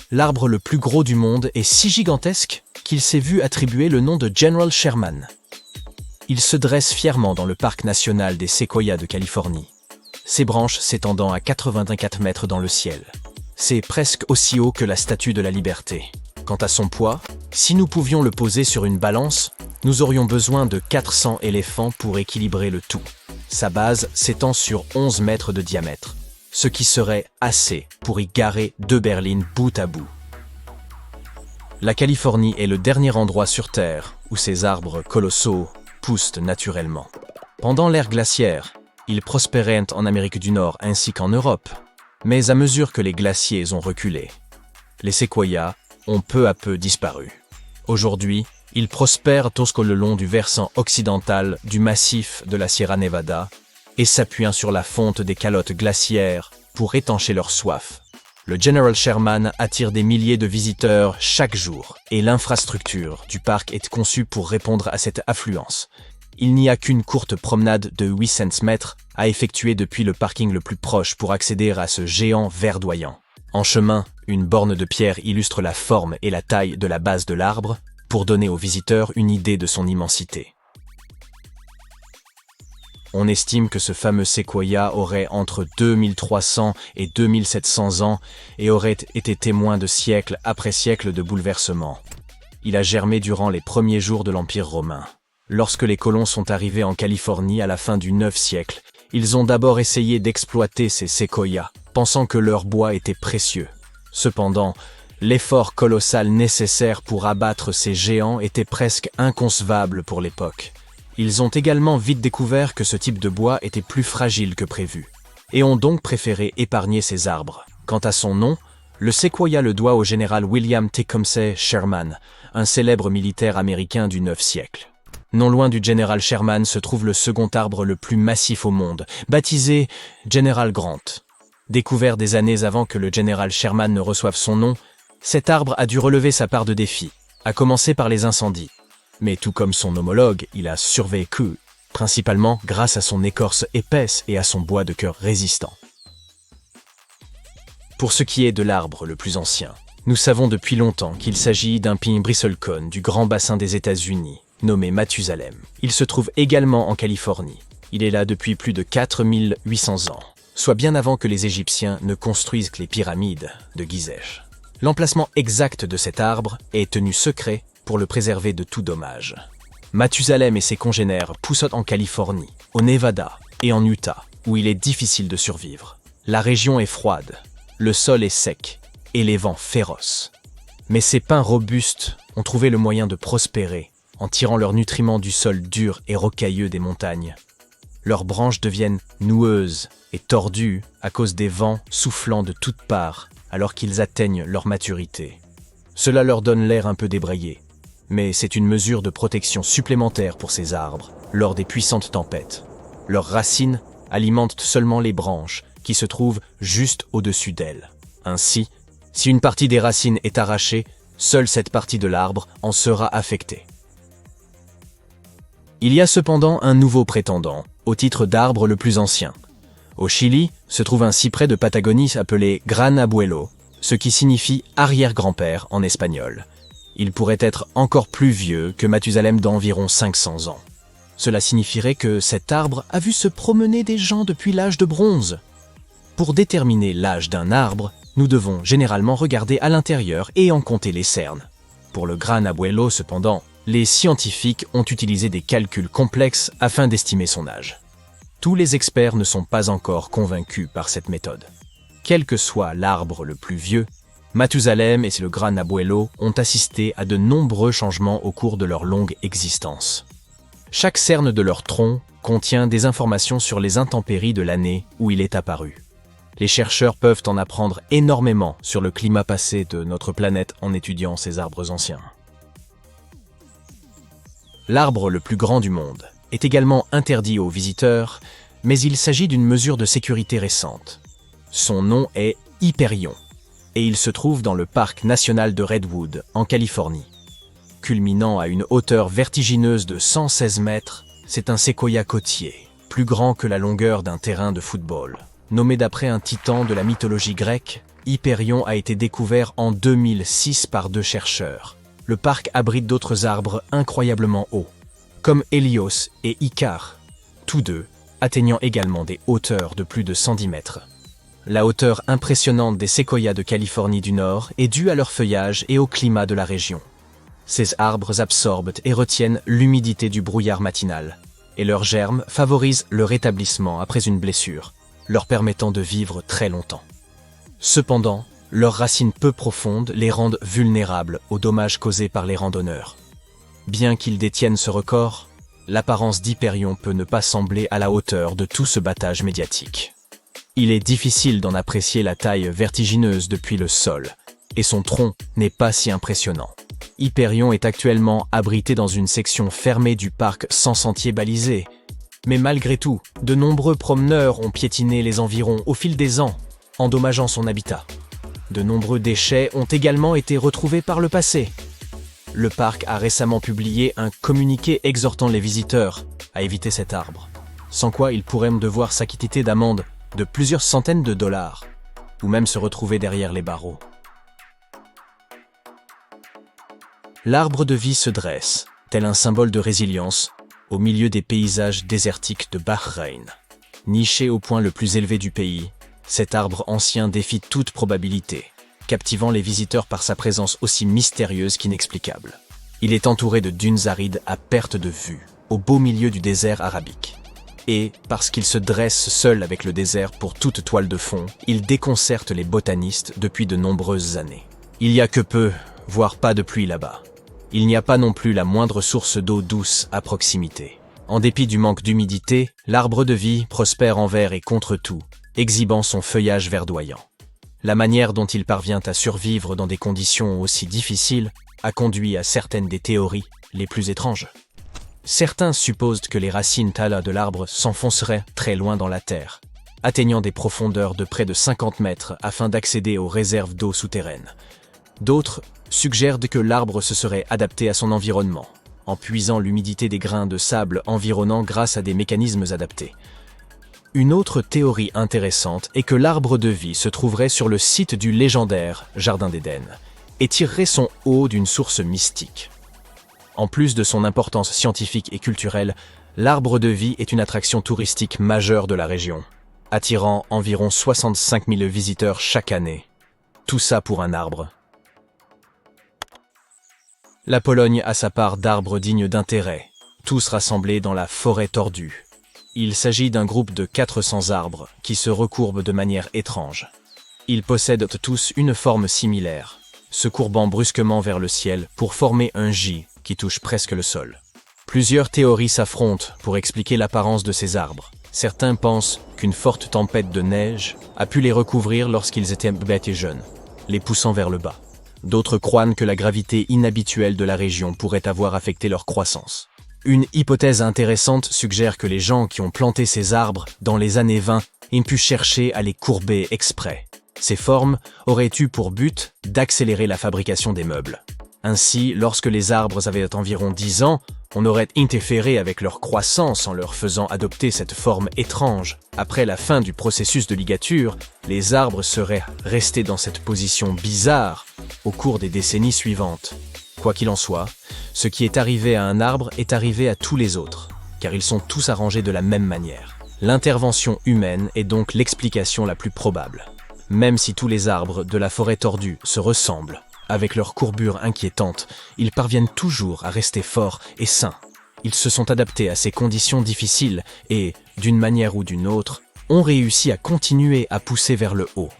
L'arbre le plus gros du monde est si gigantesque qu'il s'est vu attribuer le nom de General Sherman. Il se dresse fièrement dans le parc national des Séquoias de Californie, ses branches s'étendant à 84 mètres dans le ciel. C'est presque aussi haut que la Statue de la Liberté. Quant à son poids, si nous pouvions le poser sur une balance, nous aurions besoin de 400 éléphants pour équilibrer le tout. Sa base s'étend sur 11 mètres de diamètre, ce qui serait assez pour y garer 2 berlines bout à bout. La Californie est le dernier endroit sur Terre où ces arbres colossaux poussent naturellement. Pendant l'ère glaciaire, ils prospéraient en Amérique du Nord ainsi qu'en Europe, mais à mesure que les glaciers ont reculé, les séquoias ont peu à peu disparu. Aujourd'hui, ils prospèrent jusqu'au long du versant occidental du massif de la Sierra Nevada et s'appuyant sur la fonte des calottes glaciaires pour étancher leur soif. Le General Sherman attire des milliers de visiteurs chaque jour et l'infrastructure du parc est conçue pour répondre à cette affluence. Il n'y a qu'une courte promenade de 800 mètres à effectuer depuis le parking le plus proche pour accéder à ce géant verdoyant. En chemin, une borne de pierre illustre la forme et la taille de la base de l'arbre pour donner aux visiteurs une idée de son immensité. On estime que ce fameux séquoia aurait entre 2300 et 2700 ans et aurait été témoin de siècle après siècle de bouleversements. Il a germé durant les premiers jours de l'Empire romain. Lorsque les colons sont arrivés en Californie à la fin du IXe siècle, ils ont d'abord essayé d'exploiter ces séquoias, pensant que leur bois était précieux. Cependant, l'effort colossal nécessaire pour abattre ces géants était presque inconcevable pour l'époque. Ils ont également vite découvert que ce type de bois était plus fragile que prévu, et ont donc préféré épargner ces arbres. Quant à son nom, le séquoia le doit au général William Tecumseh Sherman, un célèbre militaire américain du IXe siècle. Non loin du General Sherman se trouve le second arbre le plus massif au monde, baptisé General Grant. Découvert des années avant que le General Sherman ne reçoive son nom, cet arbre a dû relever sa part de défis, à commencer par les incendies. Mais tout comme son homologue, il a survécu, principalement grâce à son écorce épaisse et à son bois de cœur résistant. Pour ce qui est de l'arbre le plus ancien, nous savons depuis longtemps qu'il s'agit d'un pin bristlecone du grand bassin des États-Unis, nommé Mathusalem. Il se trouve également en Californie. Il est là depuis plus de 4800 ans, soit bien avant que les Égyptiens ne construisent les pyramides de Gizeh. L'emplacement exact de cet arbre est tenu secret pour le préserver de tout dommage. Mathusalem et ses congénères poussent en Californie, au Nevada et en Utah, où il est difficile de survivre. La région est froide, le sol est sec et les vents féroces. Mais ces pins robustes ont trouvé le moyen de prospérer en tirant leurs nutriments du sol dur et rocailleux des montagnes. Leurs branches deviennent noueuses et tordues à cause des vents soufflant de toutes parts alors qu'ils atteignent leur maturité. Cela leur donne l'air un peu débrayé, mais c'est une mesure de protection supplémentaire pour ces arbres lors des puissantes tempêtes. Leurs racines alimentent seulement les branches qui se trouvent juste au-dessus d'elles. Ainsi, si une partie des racines est arrachée, seule cette partie de l'arbre en sera affectée. Il y a cependant un nouveau prétendant au titre d'arbre le plus ancien. Au Chili se trouve un cyprès de Patagonie appelé Gran Abuelo, ce qui signifie arrière-grand-père en espagnol. Il pourrait être encore plus vieux que Mathusalem d'environ 500 ans. Cela signifierait que cet arbre a vu se promener des gens depuis l'âge de bronze. Pour déterminer l'âge d'un arbre, nous devons généralement regarder à l'intérieur et en compter les cernes. Pour le Gran Abuelo, cependant, les scientifiques ont utilisé des calculs complexes afin d'estimer son âge. Tous les experts ne sont pas encore convaincus par cette méthode. Quel que soit l'arbre le plus vieux, Mathusalem et le Gran Abuelo ont assisté à de nombreux changements au cours de leur longue existence. Chaque cerne de leur tronc contient des informations sur les intempéries de l'année où il est apparu. Les chercheurs peuvent en apprendre énormément sur le climat passé de notre planète en étudiant ces arbres anciens. L'arbre le plus grand du monde est également interdit aux visiteurs, mais il s'agit d'une mesure de sécurité récente. Son nom est Hyperion, et il se trouve dans le parc national de Redwood, en Californie. Culminant à une hauteur vertigineuse de 116 mètres, c'est un séquoia côtier, plus grand que la longueur d'un terrain de football. Nommé d'après un titan de la mythologie grecque, Hyperion a été découvert en 2006 par 2 chercheurs. Le parc abrite d'autres arbres incroyablement hauts, comme Hélios et Icare, tous deux atteignant également des hauteurs de plus de 110 mètres. La hauteur impressionnante des séquoias de Californie du Nord est due à leur feuillage et au climat de la région. Ces arbres absorbent et retiennent l'humidité du brouillard matinal, et leurs germes favorisent le rétablissement après une blessure, leur permettant de vivre très longtemps. Cependant, leurs racines peu profondes les rendent vulnérables aux dommages causés par les randonneurs. Bien qu'ils détiennent ce record, l'apparence d'Hyperion peut ne pas sembler à la hauteur de tout ce battage médiatique. Il est difficile d'en apprécier la taille vertigineuse depuis le sol, et son tronc n'est pas si impressionnant. Hyperion est actuellement abrité dans une section fermée du parc sans sentier balisé. Mais malgré tout, de nombreux promeneurs ont piétiné les environs au fil des ans, endommageant son habitat. De nombreux déchets ont également été retrouvés par le passé. Le parc a récemment publié un communiqué exhortant les visiteurs à éviter cet arbre, sans quoi ils pourraient devoir s'acquitter d'amendes de plusieurs centaines de dollars, ou même se retrouver derrière les barreaux. L'arbre de vie se dresse, tel un symbole de résilience, au milieu des paysages désertiques de Bahreïn. Niché au point le plus élevé du pays, cet arbre ancien défie toute probabilité, captivant les visiteurs par sa présence aussi mystérieuse qu'inexplicable. Il est entouré de dunes arides à perte de vue, au beau milieu du désert arabique. Et, parce qu'il se dresse seul avec le désert pour toute toile de fond, il déconcerte les botanistes depuis de nombreuses années. Il y a que peu, voire pas de pluie là-bas. Il n'y a pas non plus la moindre source d'eau douce à proximité. En dépit du manque d'humidité, l'arbre de vie prospère envers et contre tout, exhibant son feuillage verdoyant. La manière dont il parvient à survivre dans des conditions aussi difficiles a conduit à certaines des théories les plus étranges. Certains supposent que les racines tala de l'arbre s'enfonceraient très loin dans la terre, atteignant des profondeurs de près de 50 mètres afin d'accéder aux réserves d'eau souterraines. D'autres suggèrent que l'arbre se serait adapté à son environnement, en puisant l'humidité des grains de sable environnants grâce à des mécanismes adaptés. Une autre théorie intéressante est que l'arbre de vie se trouverait sur le site du légendaire Jardin d'Éden et tirerait son eau d'une source mystique. En plus de son importance scientifique et culturelle, l'arbre de vie est une attraction touristique majeure de la région, attirant environ 65 000 visiteurs chaque année. Tout ça pour un arbre. La Pologne a sa part d'arbres dignes d'intérêt, tous rassemblés dans la forêt tordue. Il s'agit d'un groupe de 400 arbres qui se recourbent de manière étrange. Ils possèdent tous une forme similaire, se courbant brusquement vers le ciel pour former un J qui touche presque le sol. Plusieurs théories s'affrontent pour expliquer l'apparence de ces arbres. Certains pensent qu'une forte tempête de neige a pu les recouvrir lorsqu'ils étaient bêtes et jeunes, les poussant vers le bas. D'autres croient que la gravité inhabituelle de la région pourrait avoir affecté leur croissance. Une hypothèse intéressante suggère que les gens qui ont planté ces arbres dans les années 20 aient pu chercher à les courber exprès. Ces formes auraient eu pour but d'accélérer la fabrication des meubles. Ainsi, lorsque les arbres avaient environ 10 ans, on aurait interféré avec leur croissance en leur faisant adopter cette forme étrange. Après la fin du processus de ligature, les arbres seraient restés dans cette position bizarre au cours des décennies suivantes. Quoi qu'il en soit, ce qui est arrivé à un arbre est arrivé à tous les autres, car ils sont tous arrangés de la même manière. L'intervention humaine est donc l'explication la plus probable. Même si tous les arbres de la forêt tordue se ressemblent, avec leurs courbures inquiétantes, ils parviennent toujours à rester forts et sains. Ils se sont adaptés à ces conditions difficiles et, d'une manière ou d'une autre, ont réussi à continuer à pousser vers le haut.